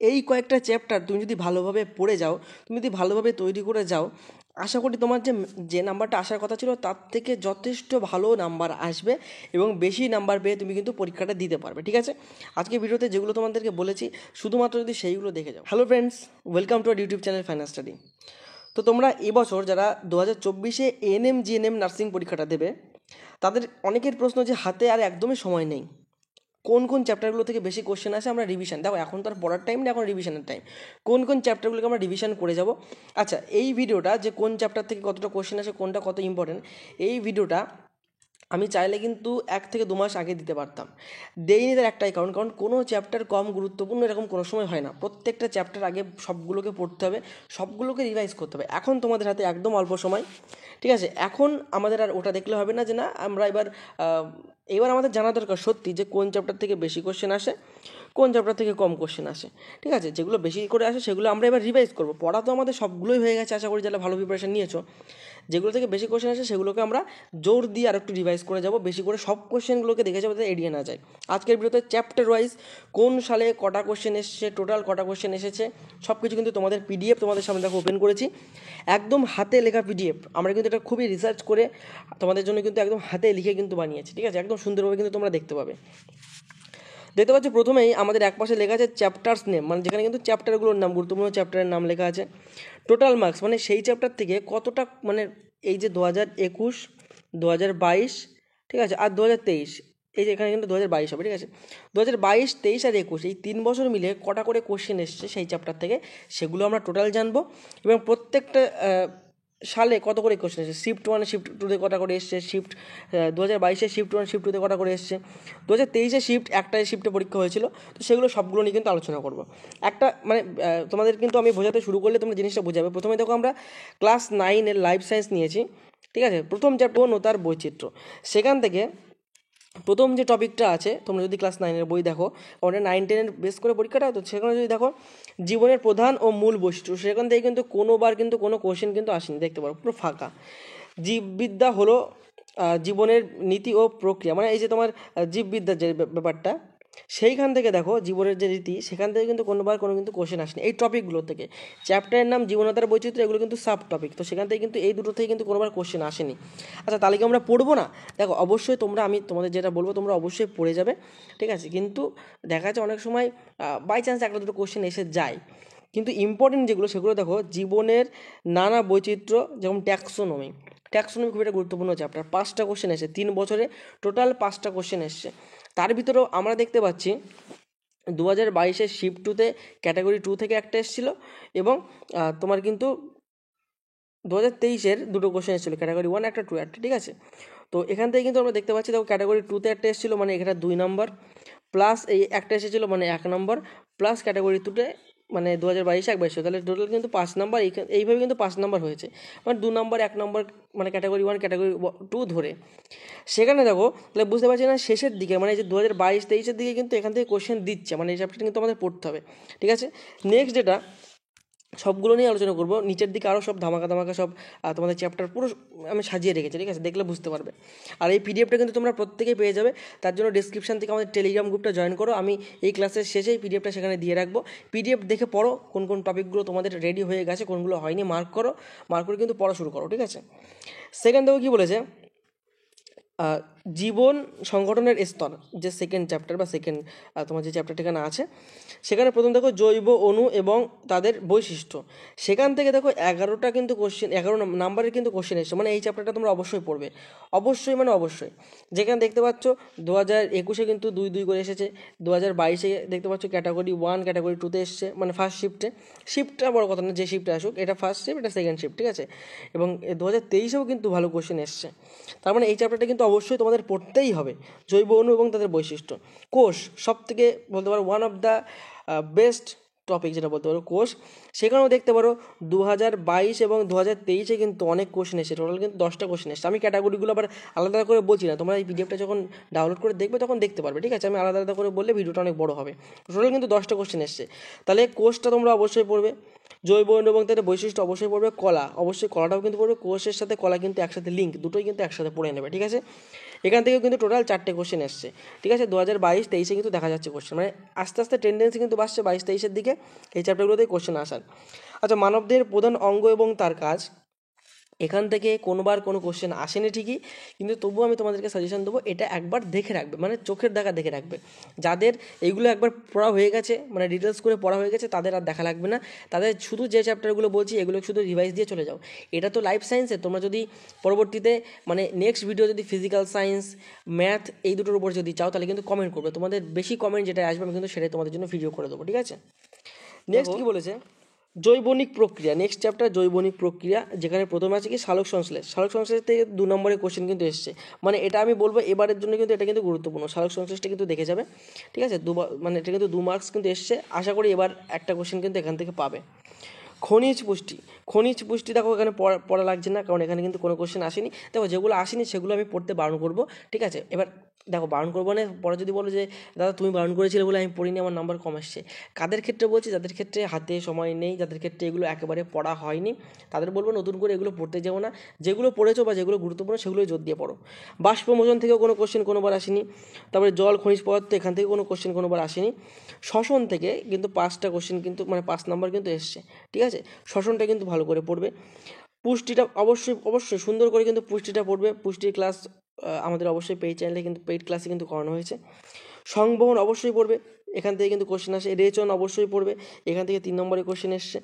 এই কয়েকটা চ্যাপ্টার তুমি যদি ভালোভাবে পড়ে যাও, তুমি যদি ভালোভাবে তৈরি করে যাও, আশা করি তোমার যে নাম্বারটা আসার কথা ছিল তার থেকে যথেষ্ট ভালো নাম্বার আসবে এবং বেশি নাম্বার পেয়ে তুমি কিন্তু পরীক্ষাটা দিতে পারবে। ঠিক আছে, আজকে ভিডিওতে যেগুলো তোমাদেরকে বলেছি শুধুমাত্র যদি সেইগুলো দেখে যাও। Hello friends, welcome to our YouTube channel final study. তো তোমরা এবছর যারা 2024-এ এএনএম জিএনএম নার্সিং পরীক্ষাটা দেবে, তাদের অনেকের প্রশ্ন যে হাতে আর একদমই সময় নেই, কোন কোন চ্যাপ্টারগুলো থেকে বেশি কোশ্চেন আসে আমরা রিভিশন, দেখো এখন তো আর পড়ার টাইম না, এখন রিভিশনের টাইম। কোন কোন চ্যাপ্টারগুলোকে আমরা রিভিশন করে যাব। আচ্ছা, এই ভিডিওটা যে কোন চ্যাপ্টার থেকে কতটা কোশ্চেন আসে, কোনটা কত ইম্পর্টেন্ট, এই ভিডিওটা আমি চাইলে কিন্তু 1 থেকে 2 মাস আগে দিতে পারতাম। দেইনি, তার একটাই কারণ, কোনো চ্যাপ্টার কম গুরুত্বপূর্ণ এরকম কোনো সময় হয় না। প্রত্যেকটা চ্যাপ্টার আগে সবগুলোকে পড়তে হবে, সবগুলোকে রিভাইজ করতে হবে। এখন তোমাদের হাতে একদম অল্প সময়, ঠিক আছে। এখন আমাদের আর ওটা দেখলে হবে না যে না আমরা এবার আমাদের জানা দরকার সত্যি যে কোন চ্যাপ্টার থেকে বেশি কোশ্চেন আসে, কোন চ্যাপ্টার থেকে কম কোশ্চেন আসে। ঠিক আছে, যেগুলো বেশি করে আসে সেগুলো আমরা এবার রিভাইজ করবো। পড়া তো আমাদের সবগুলোই হয়ে গেছে, আশা করি যারা ভালো প্রিপারেশন নিয়েছো। যেগুলো থেকে বেশি কোশ্চেন আসে সেগুলোকে আমরা জোর দিয়ে আর একটু রিভাইজ করে যাব, বেশি করে সব কোশ্চেনগুলোকে দেখে যাবো, যাতে এড়িয়ে না যায়। আজকের ভিডিওতে চ্যাপ্টার ওয়াইজ কোন সালে কটা কোশ্চেন এসেছে, টোটাল কটা কোশ্চেন এসেছে, সব কিছু কিন্তু তোমাদের পিডিএফ তোমাদের সামনে দেখো ওপেন করেছি, একদম হাতে লেখা পিডিএফ। আমরা কিন্তু এটা খুবই রিসার্চ করে তোমাদের জন্য কিন্তু একদম হাতে লিখে কিন্তু বানিয়েছি। ঠিক আছে, একদম সুন্দরভাবে কিন্তু তোমরা দেখতে পাবে। দেখতে পাচ্ছ প্রথমেই আমাদের একপাশে লেখা আছে চ্যাপ্টার্স নেম, মানে যেখানে কিন্তু চ্যাপ্টারগুলোর নাম, গুরুত্বপূর্ণ চ্যাপ্টারের নাম লেখা আছে। টোটাল মার্কস, মানে সেই চ্যাপ্টার থেকে কতটা, মানে এই যে 2021, 2022, ঠিক আছে, আর 2023, এই যে এখানে কিন্তু 2022 হবে। ঠিক আছে, 2022, 23 আর 21 এই 3 বছর মিলে কটা করে কোশ্চেন এসছে সেই চ্যাপ্টার থেকে, সেগুলো আমরা টোটাল জানবো। এবং প্রত্যেকটা সালে কত করে কোশ্চেন এসেছে, শিফট 1 শিফট 2তে কটা করে এসছে, শিফট 2022-এ শিফট 1 শিফট 2তে কটা করে এসছে, 2023-এ শিফট একটাই শিফটে পরীক্ষা হয়েছিল। তো সেগুলো সবগুলো নিয়ে কিন্তু আলোচনা করবো। একটা মানে তোমাদের কিন্তু আমি বোঝাতে শুরু করলে তোমরা জিনিসটা বোঝাবে। প্রথমে দেখো আমরা ক্লাস 9-এর লাইফ সায়েন্স নিয়েছি। ঠিক আছে, প্রথম চ্যাপ্টার ও তার বৈচিত্র্য। সেখান থেকে প্রথম যে টপিকটা আছে, তোমরা যদি ক্লাস 9-এর বই দেখো, ওটা 9-10-এর বেস করে পরীক্ষাটা, তো সেখানে যদি দেখো জীবনের প্রধান ও মূল বৈশিষ্ট্য, সেখান থেকে কিন্তু কোনোবার কিন্তু কোনো কোশ্চেন কিন্তু আসেনি, দেখতে পারো পুরো ফাঁকা। জীববিদ্যা হলো জীবনের নীতি ও প্রক্রিয়া, মানে এই যে তোমার জীববিদ্যার যে ব্যাপারটা, সেইখান থেকে দেখো জীবনের যে রীতি, সেখান থেকে কিন্তু কোনো কিন্তু কোশ্চেন আসেনি এই টপিকগুলো থেকে। চ্যাপ্টারের নাম জীবনতার বৈচিত্র্য, এগুলো কিন্তু সাব টপিক, তো সেখান থেকে কিন্তু এই দুটো থেকে কিন্তু কোনোবার কোশ্চেন আসেনি। আচ্ছা, তাহলে কি আমরা পড়বো না? দেখো অবশ্যই আমি তোমাদের যেটা বলবো তোমরা অবশ্যই পড়ে যাবে। ঠিক আছে, কিন্তু দেখা যাচ্ছে অনেক সময় বাই চান্স একটা দুটো কোশ্চেন এসে যায়, কিন্তু ইম্পর্টেন্ট যেগুলো সেগুলো দেখো। জীবনের নানা বৈচিত্র্য, যেমন ট্যাক্সোনমি, খুব একটা গুরুত্বপূর্ণ চ্যাপ্টার, 5টা কোশ্চেন এসে 3 বছরে টোটাল 5টা কোশ্চেন এসছে। তার ভিতরেও আমরা দেখতে পাচ্ছি 2022-এর শিফট 2-তে ক্যাটাগরি 2 থেকে একটা এসেছিলো, এবং তোমার কিন্তু 2023-এর দুটো কোশ্চেন এসেছিলো, ক্যাটাগরি 1 একটা 2 একটা। ঠিক আছে, তো এখান থেকে কিন্তু আমরা দেখতে পাচ্ছি, দেখো ক্যাটাগরি 2-তে একটা এসেছিলো, মানে এখানে 2 নম্বর, প্লাস এই একটা এসেছিলো মানে 1 নম্বর, প্লাস ক্যাটাগরি 2-তে মানে 2022-এ 22, তাহলে টোটাল কিন্তু 5 নম্বর। এইভাবে কিন্তু 5 নম্বর হয়েছে, মানে 2 নম্বর 1 নম্বর, মানে ক্যাটাগরি 1 ক্যাটাগরি 2 ধরে। সেখানে দেখো তাহলে বুঝতে পারছি না শেষের দিকে, মানে এই যে 2022-23-এর দিকে কিন্তু এখান থেকে কোশ্চেন দিচ্ছে, মানে এই চ্যাপ্টারটা কিন্তু আমাদের পড়তে হবে। ঠিক আছে, নেক্সট যেটা সবগুলো নিয়ে আলোচনা করবো, নিচের দিকে আরও সব ধামাকা ধামাকা সব তোমাদের চ্যাপ্টার পুরো আমি সাজিয়ে রেখেছি। ঠিক আছে, দেখলে বুঝতে পারবে। আর এই পিডিএফটা কিন্তু তোমরা প্রত্যেকেই পেয়ে যাবে, তার জন্য ডিসক্রিপশন থেকে আমাদের টেলিগ্রাম গ্রুপটা জয়েন করো। আমি এই ক্লাসের শেষেই পিডিএফটা সেখানে দিয়ে রাখবো। পিডিএফ দেখে পড়ো, কোন কোন টপিকগুলো তোমাদের রেডি হয়ে গেছে, কোনগুলো হয়নি মার্ক করো, মার্ক করে কিন্তু পড়া শুরু করো। ঠিক আছে, সেকেন্ড দেখো কী বলেছে, জীবন সংগঠনের স্তর, যে সেকেন্ড চ্যাপ্টার বা সেকেন্ড তোমার যে চ্যাপ্টার ঠিকানা আছে, সেখানে প্রথম দেখো জৈব অণু এবং তাদের বৈশিষ্ট্য। সেখান থেকে দেখো 11টা কিন্তু কোশ্চেন, 11 নাম্বারের কিন্তু কোশ্চেন এসছে, মানে এই চ্যাপ্টারটা তোমরা অবশ্যই পড়বে, অবশ্যই মানে অবশ্যই। যেখানে দেখতে পাচ্ছ 2021-এ কিন্তু 2 করে এসেছে, 2022-এ দেখতে পাচ্ছ ক্যাটাগরি 1 ক্যাটাগরি 2-তে এসছে, মানে ফার্স্ট শিফটটা বড় কথা না, যে শিফটে আসুক, এটা ফার্স্ট শিফট, এটা সেকেন্ড শিফট। ঠিক আছে, এবং 2023-এও কিন্তু ভালো কোশ্চেন এসছে, তার মানে এই চ্যাপ্টারটা কিন্তু অবশ্যই তোমাদের পড়তেই হবে। জৈব অণু এবং তাদের বৈশিষ্ট্য, কোষ সব থেকে বলতে পারো one of the best topic, যেটা বলতে পারো কোষ। সেখানেও দেখতে পারো 2022 এবং 2023-এ কিন্তু অনেক কোশ্চেন এসেছে, টোটাল কিন্তু 10টা কোশ্চেন এসেছে। আমি ক্যাটাগরিগুলো আবার আলাদা করে বলছি না, তোমরা এই পিডিএফটা যখন ডাউনলোড করে দেখবে তখন দেখতে পারবে। ঠিক আছে, আমি আলাদা আলাদা করে বললে ভিডিওটা অনেক বড় হবে। টোটাল কিন্তু 10টা কোশ্চেন এসেছে, তাহলে কোষটা তোমরা অবশ্যই পড়বে। জৈব অণু এবং তাদের বৈশিষ্ট্য অবশ্যই পড়বে। কলা, অবশ্যই কলাটাও কিন্তু পড়বে। কোষের সাথে কলা কিন্তু একসাথে লিঙ্ক, দুটোই কিন্তু একসাথে পড়ে নেবে, ঠিক আছে। এখান থেকেও কিন্তু টোটাল 4টে কোশ্চেন এসছে, ঠিক আছে। 2022-23 কিন্তু দেখা যাচ্ছে কোশ্চেন, মানে আস্তে আস্তে টেন্ডেন্সি কিন্তু বাড়ছে 22-23-এর দিকে এই চ্যাপ্টারগুলোতেই কোশ্চেন আসার। আচ্ছা, মানবদেহের প্রধান অঙ্গ এবং তার কাজ, এখান থেকে কোনোবার কোনো কোশ্চেন আসেনি ঠিকই, কিন্তু তবুও আমি তোমাদেরকে সাজেশন দেবো এটা একবার দেখে রাখবে, মানে চোখের দেখা দেখে রাখবে। যাদের এইগুলো একবার পড়া হয়ে গেছে, মানে ডিটেলস করে পড়া হয়ে গেছে, তাদের আর দেখা লাগবে না। তাদের শুধু যে চ্যাপ্টারগুলো বলছি এগুলো শুধু রিভাইজ দিয়ে চলে যাও। এটা তো লাইফ সায়েন্সে, তোমরা যদি পরবর্তীতে মানে নেক্সট ভিডিও যদি ফিজিক্যাল সায়েন্স, ম্যাথ এই দুটোর উপর যদি চাও, তাহলে কিন্তু কমেন্ট করবে। তোমাদের বেশি কমেন্ট যেটা আসবে আমি কিন্তু সেটাই তোমাদের জন্য ভিডিও করে দেবো, ঠিক আছে। নেক্সট কি বলেছে, জৈবনিক প্রক্রিয়া, নেক্সট চ্যাপ্টার জৈবনিক প্রক্রিয়া, যেখানে প্রথমে আছে কি সালোক সংশ্লেষ। সালোক সংশ্লেষ থেকে 2 নম্বরের কোশ্চেন কিন্তু এসছে, মানে এটা আমি বলবো এবারের জন্য কিন্তু এটা কিন্তু গুরুত্বপূর্ণ। সালোক সংশ্লেষটা কিন্তু দেখে যাবে, ঠিক আছে। মানে এটা কিন্তু 2 মার্কস কিন্তু এসছে, আশা করি এবার একটা কোশ্চেন কিন্তু এখান থেকে পাবে। খনিজ পুষ্টি, খনিজ পুষ্টি দেখো এখানে পড়া লাগছে না, কারণ এখানে কিন্তু কোনো কোশ্চেন আসেনি। দেখো যেগুলো আসেনি সেগুলো আমি পড়তে বারণ করবো, ঠিক আছে। এবার দেখো বারণ করবো না, পরে যদি বলো যে দাদা তুমি বারণ করেছিলে বলে আমি পড়িনি, আমার নাম্বার কম আসছে, কাদের ক্ষেত্রে বলছি, যাদের ক্ষেত্রে হাতে সময় নেই, যাদের ক্ষেত্রে এগুলো একেবারে পড়া হয়নি, তাদের বলবো নতুন করে এগুলো পড়তে যাবো না। যেগুলো পড়েছো বা যেগুলো গুরুত্বপূর্ণ সেগুলোই জোর দিয়ে পড়ো। বাষ্পমোচন থেকেও কোনো কোশ্চেন কোনোবার আসেনি। তারপরে জল, খনিজ পদার্থ, এখান থেকে কোনো কোশ্চেন কোনোবার আসেনি। শ্বসন থেকে কিন্তু 5টা কোশ্চেন কিন্তু, মানে 5 নাম্বার কিন্তু এসছে, ঠিক আছে। শ্বসনটা কিন্তু ভালো করে পড়বে। পুষ্টিটা অবশ্যই অবশ্যই সুন্দর করে কিন্তু পুষ্টিটা পড়বে। পুষ্টির ক্লাস আমাদের অবশ্যই পেইড চ্যানেলে কিন্তু পেইড ক্লাসে কিন্তু করানো হয়েছে। সংবহন অবশ্যই পড়বে, এখান থেকে কিন্তু কোশ্চেন আসে। রেচন অবশ্যই পড়বে, এখান থেকে 3 নম্বরে কোশ্চেন এসছে।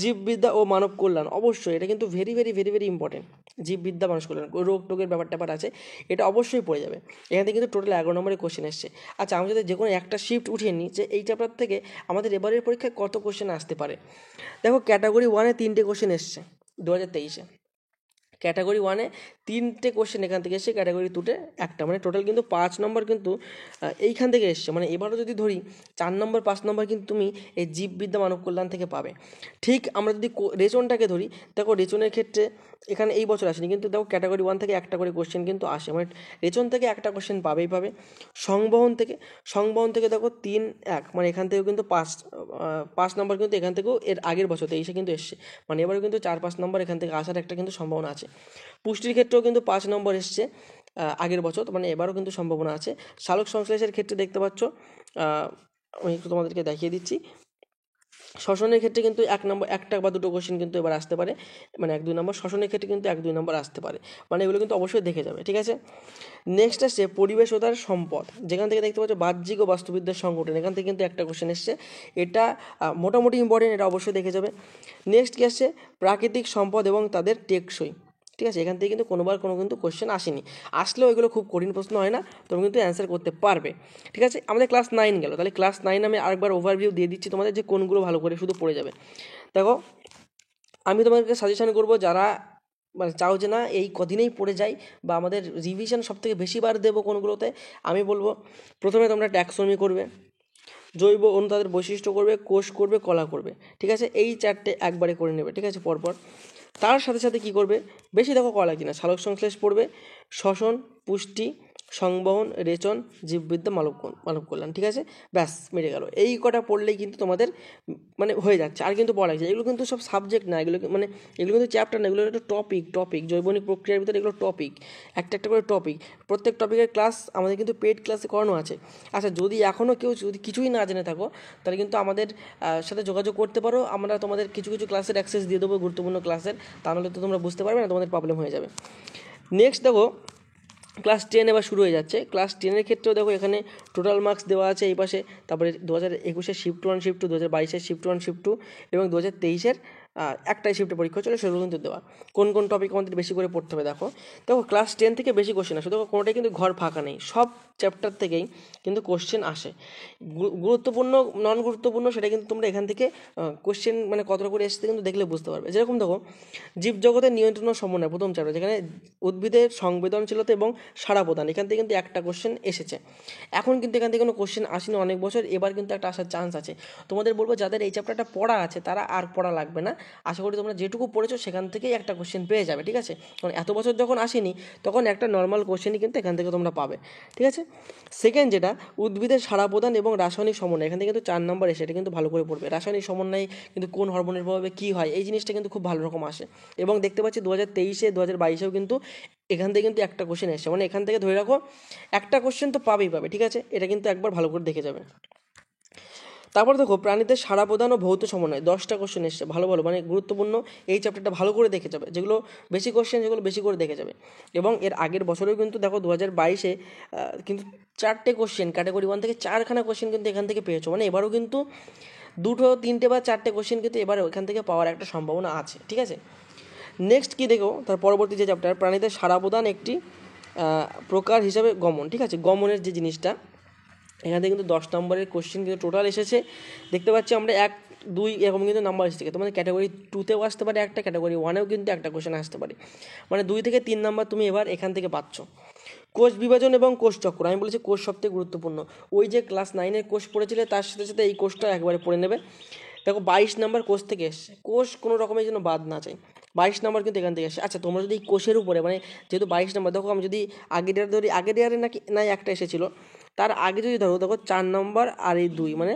জীববিদ্যা ও মানব কল্যাণ, অবশ্যই এটা কিন্তু very very very very important. জীববিদ্যা, মানুষ কল্যাণ, রোগ টোগের ব্যাপার আছে, এটা অবশ্যই পড়ে যাবে। এখান থেকে কিন্তু টোটাল 11 নম্বরে কোশ্চেন এসছে। আচ্ছা, আমি যদি যে কোনো একটা শিফট উঠিয়ে নিই যে এই চ্যাপ্টার থেকে আমাদের এবারের পরীক্ষায় কত কোশ্চেন আসতে পারে। দেখো ক্যাটাগরি 1-এ 3টে কোশ্চেন এসছে 2023-এ। ক্যাটাগরি 1-এ 3টে কোশ্চেন এখান থেকে এসছে, ক্যাটাগরি 2-তে একটা, মানে টোটাল কিন্তু 5 নম্বর কিন্তু এইখান থেকে এসছে। মানে এবারও যদি ধরি 4 নম্বর 5 নম্বর কিন্তু তুমি এই জীববিদ্যা মানব কল্যাণ থেকে পাবে। ঠিক আমরা যদি রেচনটাকে ধরি, দেখো রেচনের ক্ষেত্রে এখানে এই বছর আসেনি, কিন্তু দেখো ক্যাটাগরি 1 থেকে একটা করে কোশ্চেন কিন্তু আসে, মানে রেচন থেকে একটা কোশ্চেন পাবেই পাবে। সংবহন থেকে দেখো 3-1, মানে এখান থেকেও কিন্তু 5 নম্বর কিন্তু এখান থেকেও এর আগের বছর 23-এ কিন্তু এসছে, মানে এবারও কিন্তু 4-5 নম্বর এখান থেকে আসার একটা কিন্তু সম্ভাবনা আছে। পুষ্টির ক্ষেত্রেও কিন্তু 5 নম্বর এসছে আগের বছর, মানে এবারও কিন্তু সম্ভাবনা আছে। সালোক সংশ্লেষের ক্ষেত্রে দেখতে পাচ্ছ, আমি একটু তোমাদেরকে দেখিয়ে দিচ্ছি। শ্বসনের ক্ষেত্রে কিন্তু 1 নম্বর, একটা বা দুটো কোশ্চেন কিন্তু এবার আসতে পারে, মানে 1-2 নম্বর। শ্বসনের ক্ষেত্রে কিন্তু 1-2 নম্বর আসতে পারে, মানে এগুলো কিন্তু অবশ্যই দেখে যাবে, ঠিক আছে। নেক্সট আসছে পরিবেশ ও তার সম্পদ, যেখান থেকে দেখতে পাচ্ছ বাহ্যিক ও বাস্তুবিদ্যার সংগঠন, এখান থেকে কিন্তু একটা কোশ্চেন এসছে, এটা মোটামুটি ইম্পর্টেন্ট, এটা অবশ্যই দেখে যাবে। নেক্সট কি আসছে, প্রাকৃতিক সম্পদ এবং তাদের টেকসই, ঠিক আছে। এখান থেকে কিন্তু কোনোবার কোনো কিন্তু কোশ্চেন আসেনি, আসলেও এগুলো খুব কঠিন প্রশ্ন হয় না, তুমি কিন্তু অ্যান্সার করতে পারবে, ঠিক আছে। আমাদের ক্লাস 9 গেল, তাহলে ক্লাস 9 আমি আরেকবার ওভারভিউ দিয়ে দিচ্ছি তোমাদের, যে কোনগুলো ভালো করে শুধু পড়ে যাবে। দেখো আমি তোমাদেরকে সাজেশন করব, যারা মানে চাও যে না এই কদিনেই পড়ে যাই, বা আমাদের রিভিশন সবথেকে বেশি বার দেবো কোনগুলোতে, আমি বলবো প্রথমে তোমরা ট্যাক্সোনমি করবে, জৈব অণু তাদের বৈশিষ্ট্য করবে, কোষ করবে, কলা করবে, ঠিক আছে। এই 4টে একবারে করে নেবে, ঠিক আছে, পরপর। তার সাথে সাথে কি করবে, বেশি দেখো কলা কিনা, সালোক সংশ্লেষ পড়বে, শ্বসন, পুষ্টি, সংবহন, রেচন, জীববিদ্যা, মানব কল্যাণ, ঠিক আছে। ব্যাস মিটে গেল, এই কটা পড়লেই কিন্তু তোমাদের মানে হয়ে যাচ্ছে, আর কিন্তু পড়া লাগছে। এগুলো কিন্তু সব সাবজেক্ট না, এগুলো মানে এগুলো কিন্তু চ্যাপ্টার না, এগুলো একটা টপিক জৈবনিক প্রক্রিয়ার ভিতরে এগুলো টপিক, একটা একটা করে টপিক। প্রত্যেক টপিকের ক্লাস আমাদের কিন্তু পেড ক্লাসে করানো আছে। আচ্ছা, যদি এখনও কেউ যদি কিছুই না জেনে থাকো, তাহলে কিন্তু আমাদের সাথে যোগাযোগ করতে পারো, আমরা তোমাদের কিছু কিছু ক্লাসের অ্যাক্সেস দিয়ে দেবো, গুরুত্বপূর্ণ ক্লাসের, তাহলে তো তোমরা বুঝতে পারবে না, তোমাদের প্রবলেম হয়ে যাবে। নেক্সট দেখো ক্লাস 10 এবার শুরু হয়ে যাচ্ছে। ক্লাস 10-এর ক্ষেত্রেও দেখো এখানে টোটাল মার্কস দেওয়া আছে এই পাশে, তারপরে 2021-এর শিফট 1 শিফট 2, 2022-এর শিফট 1 শিফট 2 এবং 2023-এর একটাই শিফটে পরীক্ষা চলে, সেগুলো কিন্তু দেওয়া। কোন কোন টপিক আমাদের বেশি করে পড়তে হবে দেখো, ক্লাস 10 থেকে বেশি কোশ্চেন আসে, দেখো কোনোটাই কিন্তু ঘর ফাঁকা নেই, সব চ্যাপ্টার থেকেই কিন্তু কোশ্চেন আসে। গুরুত্বপূর্ণ নন গুরুত্বপূর্ণ সেটা কিন্তু তোমরা এখান থেকে কোশ্চেন মানে কতটা করে এসেছে কিন্তু দেখলে বুঝতে পারবে। যেরকম দেখো জীবজগতের নিয়ন্ত্রণ ও সমন্বয়, প্রথম চ্যাপ্টার, যেখানে উদ্ভিদের সংবেদনশীলতা এবং সাড়া প্রদান, এখান থেকে কিন্তু একটা কোশ্চেন এসেছে। এখন কিন্তু এখান থেকে কোনো কোশ্চেন আসেনি অনেক বছর, এবার কিন্তু একটা আসার চান্স আছে। তোমাদের বলবো যাদের এই চ্যাপ্টারটা পড়া আছে তারা আর পড়া লাগবে না, আশা করি তোমরা যেটুকু পড়েছো সেখান থেকেই একটা কোশ্চেন পেয়ে যাবে, ঠিক আছে? কারণ এত বছর যখন আসেনি তখন একটা নর্মাল কোশ্চেনই কিন্তু এখান থেকে তোমরা পাবে, ঠিক আছে? সেকেন্ড যেটা, উদ্ভিদের সাড়া প্রদান এবং রাসায়নিক সমন্বয়, এখান থেকে কিন্তু 4 নম্বর এসে, এটা কিন্তু ভালো করে পড়বে। রাসায়নিক সমন্বয় কিন্তু কোন হরমোনের প্রভাবে কী হয়, এই জিনিসটা কিন্তু খুব ভালো রকম আসে। এবং দেখতে পাচ্ছি 2023-এ 2022-এও কিন্তু এখান থেকে কিন্তু একটা কোশ্চেন এসছে, মানে এখান থেকে ধরে রাখো একটা কোশ্চেন তো পাবেই পাবে, ঠিক আছে? এটা কিন্তু একবার ভালো করে দেখে যাবে। তারপর দেখো প্রাণীদের সাড়া প্রদান ও ভৌত সমন্বয়, 10টা কোশ্চেন এসছে, ভালো ভালো মানে গুরুত্বপূর্ণ। এই চ্যাপ্টারটা ভালো করে দেখে যাবে, যেগুলো বেশি কোশ্চেন সেগুলো বেশি করে দেখে যাবে। এবং এর আগের বছরেও কিন্তু দেখো 2022-এ কিন্তু 4টে কোশ্চেন ক্যাটাগরি 1 থেকে 4খানা কোশ্চেন কিন্তু এখান থেকে পেয়েছো, মানে এবারও কিন্তু 2, 3 বা 4টে কোশ্চেন কিন্তু এবার এখান থেকে পাওয়ার একটা সম্ভাবনা আছে, ঠিক আছে? নেক্সট কী দেখো, তার পরবর্তী যে চ্যাপ্টার, প্রাণীদের সাড়া প্রদান একটি প্রকার হিসাবে গমন, ঠিক আছে? গমনের যে জিনিসটা, এখান থেকে কিন্তু 10 নম্বরের কোশ্চেন কিন্তু টোটাল এসেছে। দেখতে পাচ্ছি আমরা 1, 2 এরকম কিন্তু নাম্বার এসেছে। তোমাদের ক্যাটাগরি 2তেও আসতে পারে একটা, ক্যাটাগরি 1-এও কিন্তু একটা কোশ্চেন আসতে পারে, মানে 2 থেকে 3 নাম্বার তুমি এবার এখান থেকে পাচ্ছ। কোষ বিভাজন এবং কোষ চক্র, আমি বলেছি কোষ সবথেকে গুরুত্বপূর্ণ। ওই যে ক্লাস 9-এর কোষ পড়েছিলে তার সাথে সাথে এই কোষটা একবারে পড়ে নেবে। দেখো 22 নাম্বার কোষ থেকে এসছে, কোষ কোনো রকমের যেন বাদ না চাই, 22 নাম্বার কিন্তু এখান থেকে এসছে। আচ্ছা তোমরা যদি এই কোষের উপরে, মানে যেহেতু 22 নাম্বার, দেখো আমি যদি আগের ইয়ার ধরি, আগের ইয়ারে নাকি নাই একটা এসেছিলো, তার আগে যদি ধরো, দেখো 4 নম্বর আর এই 2, মানে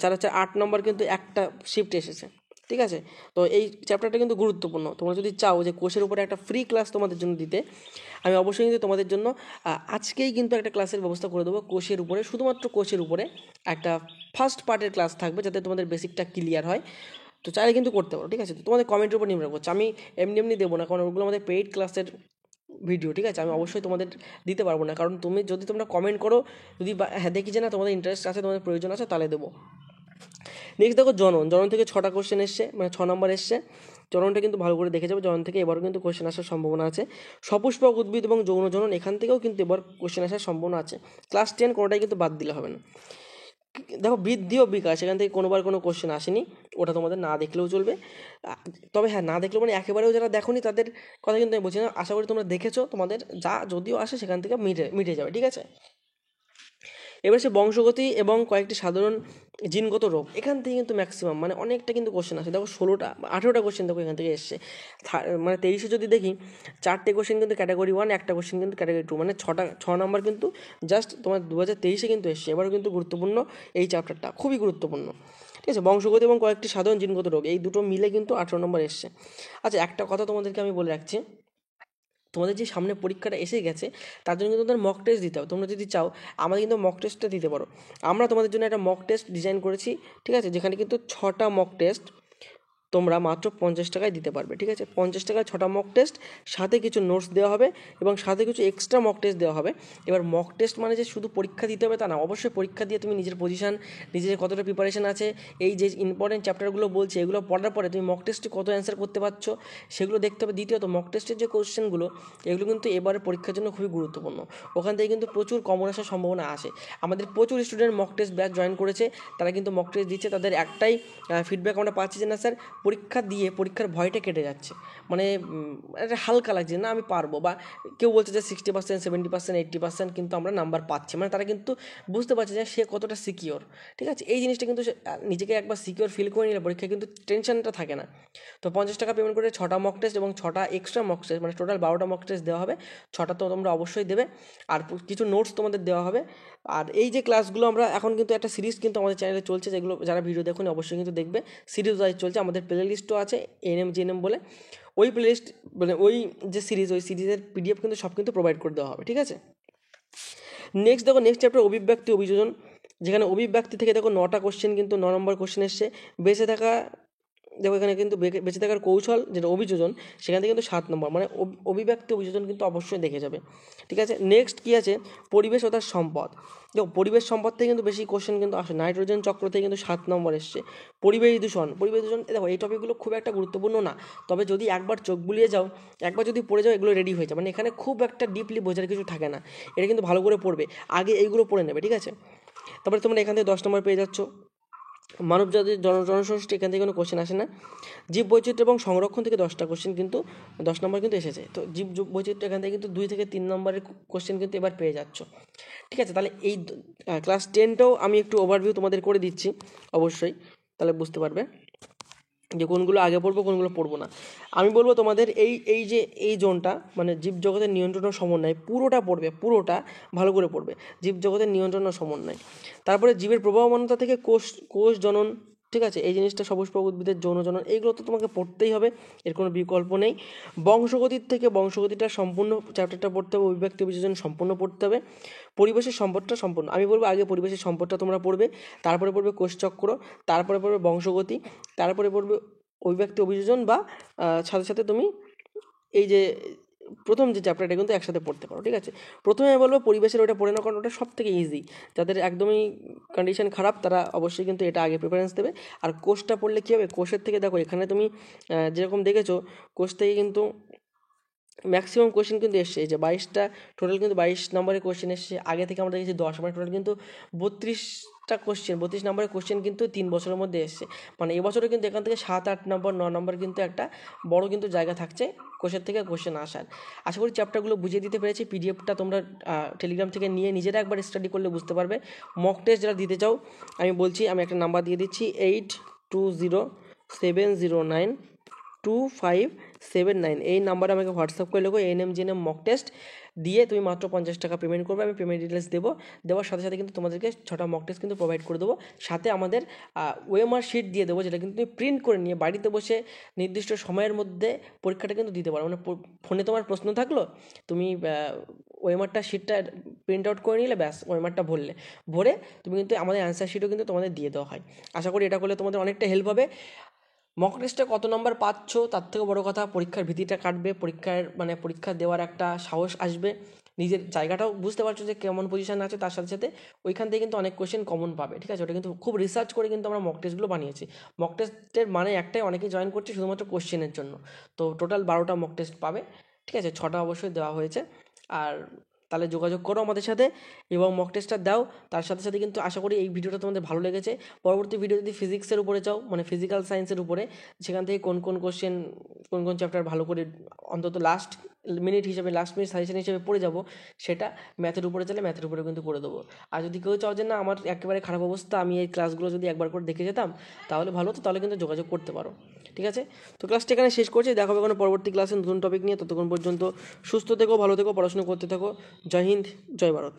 4 4 8 নম্বর কিন্তু একটা শিফট এসেছে, ঠিক আছে? তো এই চ্যাপ্টারটা কিন্তু গুরুত্বপূর্ণ। তোমরা যদি চাও যে কোষের উপরে একটা ফ্রি ক্লাস তোমাদের জন্য দিতে, আমি অবশ্যই কিন্তু তোমাদের জন্য আজকেই কিন্তু একটা ক্লাসের ব্যবস্থা করে দেবো কোষের উপরে, শুধুমাত্র কোষের উপরে একটা ফার্স্ট পার্টের ক্লাস থাকবে, যাতে তোমাদের বেসিকটা ক্লিয়ার হয়। তো চাইলে কিন্তু করতে পারো, ঠিক আছে? তো তোমাদের কমেন্টের উপর নির্ভর করছে, আমি এমনি এমনি দেবো না, কারণ ওগুলো আমাদের পেইড ক্লাসের ভিডিও, ঠিক আছে? আমি অবশ্যই তোমাদের দিতে পারবো না, কারণ তোমরা কমেন্ট করো, যদি হ্যাঁ দেখি যে না তোমাদের ইন্টারেস্ট আছে, তোমাদের প্রয়োজন আছে, তাহলে দেবো। নেক্সট দেখো জনন থেকে 6টা কোশ্চেন এসছে, মানে 6 নম্বর এসছে। জননটা কিন্তু ভালো করে দেখে যাবে, জনন থেকে এবারও কিন্তু কোশ্চেন আসার সম্ভাবনা আছে। সপুষ্পক উদ্ভিদ এবং যৌন জনন, এখান থেকেও কিন্তু এবার কোশ্চেন আসার সম্ভাবনা আছে। ক্লাস 10 কোনোটাই কিন্তু বাদ দিলে হবে না। দেখো বৃদ্ধি ও বিকাশ, এখান থেকে কোনোবার কোনো কোশ্চেন আসেনি, ওটা তোমাদের না দেখলেও চলবে। তবে হ্যাঁ, না দেখলেও মানে একেবারেও যারা দেখোনি তাদের কথা কিন্তু আমি বলছি না, আশা করি তোমরা দেখেছো, তোমাদের যা যদিও আসে সেখান থেকে মিটে যাবে, ঠিক আছে? এবার সে বংশগতি এবং কয়েকটি সাধারণ জিনগত রোগ, এখান থেকে কিন্তু ম্যাক্সিমাম মানে অনেকটা কিন্তু কোশ্চেন আসে। দেখো 16টা 18টা কোশ্চেন দেখো এখান থেকে এসছে। মানে 23-এ যদি দেখি 4টে কোশ্চেন কিন্তু ক্যাটাগরি 1, একটা কোশ্চেন কিন্তু ক্যাটাগরি 2, মানে 6 নম্বর কিন্তু জাস্ট তোমার 2023-এ কিন্তু এসছে। এবারও কিন্তু গুরুত্বপূর্ণ এই চ্যাপ্টারটা, খুবই গুরুত্বপূর্ণ, ঠিক আছে? বংশগতি এবং কয়েকটি সাধারণ জিনগত রোগ, এই দুটো মিলে কিন্তু 18 নম্বর এসছে। আচ্ছা একটা কথা তোমাদেরকে আমি বলে রাখছি, তোমাদের যে সামনে পরীক্ষাটা এসে গেছে তার জন্য কিন্তু তোমাদের মক টেস্ট দিতে হবে। তোমরা যদি চাও আমাদের কিন্তু মক টেস্টটা দিতে পারো, আমরা তোমাদের জন্য একটা মক টেস্ট ডিজাইন করেছি, ঠিক আছে? যেখানে কিন্তু 6টা মক টেস্ট তোমরা মাত্র 50 টাকায় দিতে পারবে, ঠিক আছে? 50 টাকায় 6টা মক টেস্ট, সাথে কিছু নোটস দেওয়া হবে এবং সাথে কিছু এক্সট্রা মক টেস্ট দেওয়া হবে। এবার মক টেস্ট মানে যে শুধু পরীক্ষা দিতে হবে তা না, অবশ্যই পরীক্ষা দিয়ে তুমি নিজের পজিশন, নিজের কতটা প্রিপারেশন আছে, এই যে ইম্পর্টেন্ট চ্যাপ্টারগুলো বলছে এগুলো পড়ার পরে তুমি মক টেস্টে কত অ্যান্সার করতে পারছো সেগুলো দেখতে হবে। দ্বিতীয়ত মক টেস্টের যে কোশ্চেনগুলো, এগুলো কিন্তু এবারে পরীক্ষার জন্য খুবই গুরুত্বপূর্ণ, ওখান থেকে কিন্তু প্রচুর কমন আসার সম্ভাবনা আসে। আমাদের প্রচুর student mock test batch join করেছে, তারা কিন্তু মক টেস্ট দিচ্ছে, তাদের একটাই ফিডব্যাক আমরা পাচ্ছি যে না স্যার, পরীক্ষা দিয়ে পরীক্ষার ভয়টা কেটে যাচ্ছে, মানে একটা হালকা লাগছে, না আমি পারবো, বা কেউ বলছে যে 60%, 70%, 80% কিন্তু আমরা নাম্বার পাচ্ছি, মানে তারা কিন্তু বুঝতে পারছে যে সে কতটা সিকিওর, ঠিক আছে? এই জিনিসটা কিন্তু নিজেকে একবার সিকিওর ফিল করে নিলে পরীক্ষায় কিন্তু টেনশনটা থাকে না। তো 50 টাকা পেমেন্ট করে 6টা মক টেস্ট এবং 6টা এক্সট্রা মক টেস্ট, মানে টোটাল 12টা মক টেস্ট দেওয়া হবে। 6টা তো তোমরা অবশ্যই দেবে, আর কিছু নোটস তোমাদের দেওয়া হবে। আর এই যে ক্লাসগুলো আমরা এখন কিন্তু একটা সিরিজ কিন্তু আমাদের চ্যানেলে চলছে, যেগুলো যারা ভিডিও দেখুন অবশ্যই কিন্তু দেখবে, সিরিজ ওয়াইজ চলছে। আমাদের প্লে লিস্টও আছে এনএম জিএনএম বলে, ওই প্লে লিস্ট মানে ওই যে সিরিজ, ওই সিরিজের পিডিএফ কিন্তু সব কিন্তু প্রোভাইড করে দেওয়া হবে, ঠিক আছে? নেক্সট দেখো, নেক্সট চ্যাপ্টার অভিব্যক্তি অভিযোজন, যেখানে অভিব্যক্তি থেকে দেখো 9টা কোশ্চেন কিন্তু 9 নম্বর কোশ্চেন এসছে। বেঁচে থাকা, দেখো এখানে কিন্তু বেঁচে থাকার কৌশল যেটা অভিযোজন, সেখান থেকে কিন্তু 7 নম্বর, মানে অভিব্যক্তি অভিযোজন কিন্তু অবশ্যই দেখে যাবে, ঠিক আছে? নেক্সট কী আছে, পরিবেশ ও তার সম্পদ। দেখো পরিবেশ সম্পদ থেকে কিন্তু বেশি কোশ্চেন কিন্তু আসে, নাইট্রোজেন চক্র থেকে কিন্তু 7 নম্বর এসছে। পরিবেশ দূষণ, দেখো এই টপিকগুলো খুব একটা গুরুত্বপূর্ণ না, তবে যদি একবার চোখ বুলিয়ে যাও, একবার যদি পড়ে যাও, এগুলো রেডি হয়ে যায়, মানে এখানে খুব একটা ডিপলি বোঝার কিছু থাকে না, এটা কিন্তু ভালো করে পড়বে, আগে এইগুলো পড়ে নেবে, ঠিক আছে? তারপরে তোমরা এখান থেকে 10 নম্বর পেয়ে যাচ্ছ। মানব জাতির জনসমষ্টি, এখান থেকে কোনো কোশ্চেন আসে না। জীব বৈচিত্র্য এবং সংরক্ষণ থেকে 10টা কোশ্চেন কিন্তু 10 নম্বর কিন্তু এসেছে। তো জীব বৈচিত্র্য এখান থেকে কিন্তু 2 থেকে 3 নম্বরের কোশ্চেন কিন্তু এবার পেয়ে যাচ্ছ, ঠিক আছে? তাহলে এই ক্লাস 10টাও আমি একটু ওভারভিউ তোমাদের করে দিচ্ছি অবশ্যই, তাহলে বুঝতে পারবে। যে কোনগুলো আগে পড়বো কোনগুলো পড়বো না। আমি বলবো তোমাদের এই যে এই জোনটা মানে জীবজগতের নিয়ন্ত্রণ ও সমন্বয় পুরোটা পড়বে, পুরোটা ভালো করে পড়বে, জীবজগতের নিয়ন্ত্রণ ও সমন্বয়। তারপরে জীবের প্রবাহমানতা থেকে কোষ কোষ জনন, ঠিক আছে, এই জিনিসটা সপুষ্পক উদ্ভিদের যৌন জনন, এইগুলো তো তোমাকে পড়তেই হবে, এর কোনো বিকল্প নেই। বংশগতির থেকে বংশগতিটা সম্পূর্ণ চ্যাপ্টারটা পড়তে হবে, অভিব্যক্তি অভিযোজন সম্পূর্ণ পড়তে হবে। পরিবেশের সম্পদটা সম্পূর্ণ, আমি বলবো আগে পরিবেশের সম্পদটা তোমরা পড়বে, তারপরে পড়বে কোষচক্র, তারপরে পড়বে বংশগতি, তারপরে পড়বে অভিব্যক্তি অভিযোজন বা সাথে সাথে তুমি এই যে প্রথম যে চ্যাপ্টারটা কিন্তু একসাথে পড়তে পারো, ঠিক আছে। প্রথমে আমি বলবো পরিবেশের ওটা পড়ে নাও, কারণ ওটা সব থেকে ইজি। যাদের একদমই কন্ডিশন খারাপ তারা অবশ্যই কিন্তু এটা আগে প্রেফারেন্স দেবে। আর কোষটা পড়লে কী হবে, কোষের থেকে দেখো এখানে তুমি যেরকম দেখেছো কোষ থেকে কিন্তু ম্যাক্সিমাম কোশ্চেন কিন্তু এসছে, এই যে 22টা টোটাল কিন্তু 22 নম্বরের কোশ্চেন এসছে। আগে থেকে আমরা দেখেছি 10, মানে টোটাল কিন্তু 32টা কোশ্চেন, 32 নম্বরের কোশ্চেন কিন্তু 3 বছরের মধ্যে এসছে। মানে এবছরে কিন্তু এখান থেকে 7, 8 নম্বর, 9 নম্বর কিন্তু একটা বড় কিন্তু জায়গা থাকছে কোষের থেকে কোশ্চেন আসার। আশা করি চ্যাপ্টারগুলো বুঝিয়ে দিতে পেরেছি। পিডিএফটা তোমরা টেলিগ্রাম থেকে নিয়ে নিজেরা একবার স্টাডি করলে বুঝতে পারবে। মক টেস্ট যারা দিতে চাও আমি বলছি, আমি একটা নাম্বার দিয়ে দিচ্ছি 8207092579, এই নাম্বারে আমাকে হোয়াটসঅ্যাপ করে লেখো ANM মক টেস্ট দিয়ে তুমি মাত্র 50 টাকা পেমেন্ট করবে। আমি পেমেন্ট ডিটেলস দেবো, দেওয়ার সাথে সাথে কিন্তু তোমাদেরকে 6টা মক টেস্ট কিন্তু প্রোভাইড করে দেবো। সাথে আমাদের ওএমআর শিট দিয়ে দেবো, যেটা কিন্তু তুমি প্রিন্ট করে নিয়ে বাড়িতে বসে নির্দিষ্ট সময়ের মধ্যে পরীক্ষাটা কিন্তু দিতে পারো। মানে ফোনে তোমার প্রশ্ন থাকলো, তুমি ওএমআরটা শিটটা প্রিন্ট আউট করে নিলে ব্যাস, ওএমআরটা ভরে তুমি কিন্তু আমাদের অ্যান্সার শিটও কিন্তু তোমাদের দিয়ে দেওয়া হয়। আশা করি এটা করলে তোমাদের অনেকটা হেল্প হবে। মক টেস্টে কত নম্বর পাচ্ছ তার থেকে বড় কথা পরীক্ষার ভীতিটা কাটবে, পরীক্ষা দেওয়ার একটা সাহস আসবে, নিজের জায়গাটাও বুঝতে পারছো যে কেমন পজিশানে আছে, তার সাথে সাথে ওইখান থেকে কিন্তু অনেক কোশ্চেন কমন পাবে, ঠিক আছে। ওটা কিন্তু খুব রিসার্চ করে কিন্তু আমরা মক টেস্টগুলো বানিয়েছি। মক টেস্টের মানে একটাই, অনেকেই জয়েন করছে শুধুমাত্র কোশ্চেনের জন্য। তো টোটাল 12টা মক টেস্ট পাবে, ঠিক আছে, 6টা অবশ্যই দেওয়া হয়েছে। আর তাহলে যোগাযোগ করো আমাদের সাথে এবং মক টেস্টটা দাও। তার সাথে সাথে কিন্তু আশা করি এই ভিডিওটা তোমাদের ভালো লেগেছে। পরবর্তী ভিডিও যদি ফিজিক্সের উপরে চাও, মানে ফিজিক্যাল সায়েন্সের উপরে, সেখান থেকে কোন কোশ্চেন কোন চ্যাপ্টার ভালো করে অন্তত লাস্ট মিনিট সাজেশন হিসেবে পড়ে যাব, সেটা ম্যাথের উপরে চাইলে ম্যাথের উপরে কিন্তু করে দেবো। আর যদি কেউ চাও যে না আমার একেবারে খারাপ অবস্থা, আমি এই ক্লাসগুলো যদি একবার করে দেখে যেতাম তাহলে ভালো হতো, তাহলে কিন্তু যোগাযোগ করতে পারো, ঠিক আছে। তো ক্লাসটা এখানে শেষ করছি, দেখা হবে কোনো পরবর্তী ক্লাসে নতুন টপিক নিয়ে। ততক্ষণ পর্যন্ত সুস্থ থেকো, ভালো থেকো, পড়াশোনা করতে থাকো। জয় হিন্দ, জয় ভারত।